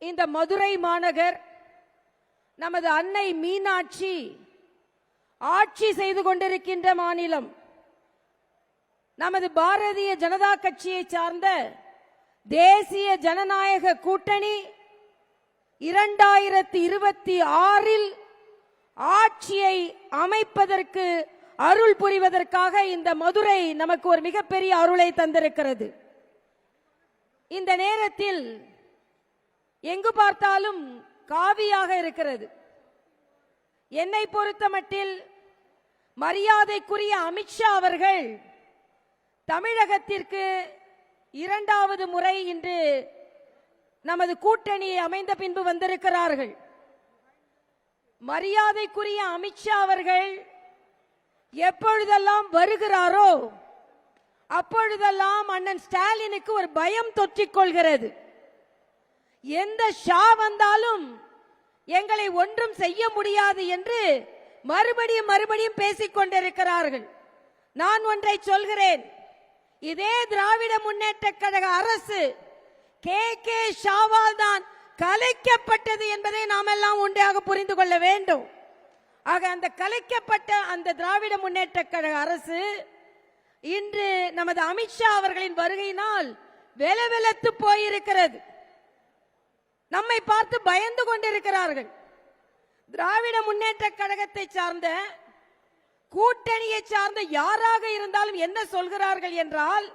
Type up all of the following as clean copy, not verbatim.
இந்த மதுரை மாநகர் நமது அன்னை மீனாட்சி ஆட்சி செய்து கொண்டிருக்கின்ற மாநிலம். நமது பாரதிய ஜனதா கட்சியை சார்ந்த தேசிய ஜனநாயக கூட்டணி 2026 ஆட்சியை அமைப்பதற்கு அருள் புரிவதற்காக இந்த மதுரை நமக்கு ஒரு மிகப்பெரிய அருளை தந்திருக்கிறது. இந்த நேரத்தில் எங்கு பார்த்தாலும் காவியாக இருக்கிறது. என்னை பொறுத்தமட்டில் மரியாதைக்குரிய அமித்ஷா அவர்கள் தமிழகத்திற்கு 2வது முறை இன்று நமது கூட்டணியை அமைந்த பின்பு வந்திருக்கிறார்கள். மரியாதைக்குரிய அமித்ஷா அவர்கள் எப்பொழுதெல்லாம் வருகிறாரோ அப்பொழுதெல்லாம் அண்ணன் ஸ்டாலினுக்கு ஒரு பயம் தொற்றிக் கொள்கிறது. எந்த ஷா வந்தாலும் எங்களை ஒன்றும் செய்ய முடியாது என்று மறுபடியும் பேசிக் கொண்டிருக்கிறார்கள். நான் ஒன்றை சொல்கிறேன், இதே திராவிட முன்னேற்ற கழக அரசு கே ஷாவால் தான் கலைக்கப்பட்டது என்பதை நாம் எல்லாம் ஒன்றாக புரிந்து கொள்ள வேண்டும். ஆக அந்த கலைக்கப்பட்ட அந்த திராவிட முன்னேற்ற கழக அரசு இன்று நமது அமித்ஷா அவர்களின் வருகையினால் வெலவெலத்து போயிருக்கிறது. நம்மை பார்த்து பயந்து கொண்டிருக்கிறார்கள். திராவிட முன்னேற்ற கழகத்தை சார்ந்த கூட்டணியை சார்ந்த யாராக இருந்தாலும் என்ன சொல்கிறார்கள் என்றால்,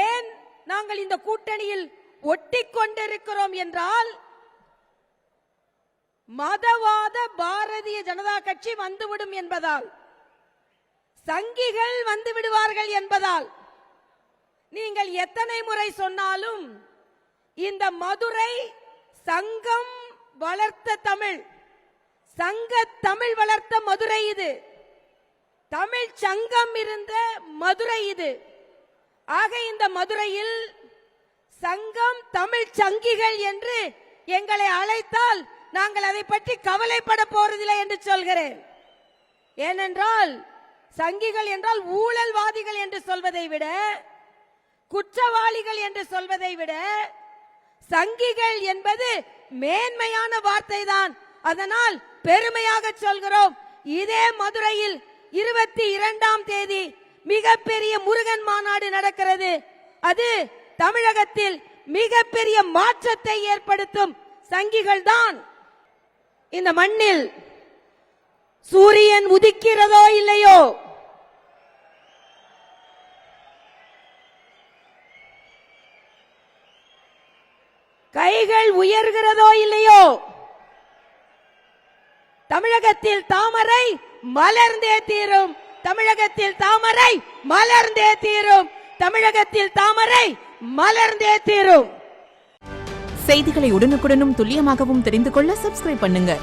ஏன் நாங்கள் இந்த கூட்டணியில் ஒட்டிக்கொண்டிருக்கிறோம் என்றால், மதவாத பாரதிய ஜனதா கட்சி வந்துவிடும் என்பதால், சங்கிகள் வந்து விடுவார்கள் என்பதால். நீங்கள் எத்தனை முறை சொன்னாலும் இந்த மதுரை சங்கம் வளர்த்த தமிழ், சங்க தமிழ் வளர்த்த மதுரை இது, தமிழ் சங்கம் இருந்த மதுரை இது. ஆக இந்த மதுரையில் சங்கம் தமிழ் சங்கிகள் என்று எங்களை அழைத்தால் நாங்கள் அதை பற்றி கவலைப்பட போறதில்லை என்று சொல்கிறேன். ஏனென்றால் சங்கிகள் என்றால் ஊழல்வாதிகள் என்று சொல்வதை விட, குற்றவாளிகள் என்று சொல்வதை விட, சங்கிகள் என்பது மேன்மையான வார்த்தை தான். அதனால் பெருமையாக சொல்கிறோம். இதே மதுரையில் 22ஆம் தேதி மிகப்பெரிய முருகன் மாநாடு நடக்கிறது. அது தமிழகத்தில் மிகப்பெரிய மாற்றத்தை ஏற்படுத்தும் சங்கிகள் தான். இந்த மண்ணில் சூரியன் உதிக்கிறதோ இல்லையோ, கைகள் உயர்கிறதோ இல்லையோ, தமிழகத்தில் தாமரை மலர்ந்தே தீரும். தமிழகத்தில் தாமரை மலர்ந்தே தீரும். தமிழகத்தில் தாமரை மலர்ந்தே தீரும். செய்திகளை உடனுக்குடனும் துல்லியமாகவும் தெரிந்து கொள்ள சப்ஸ்கிரைப் பண்ணுங்க.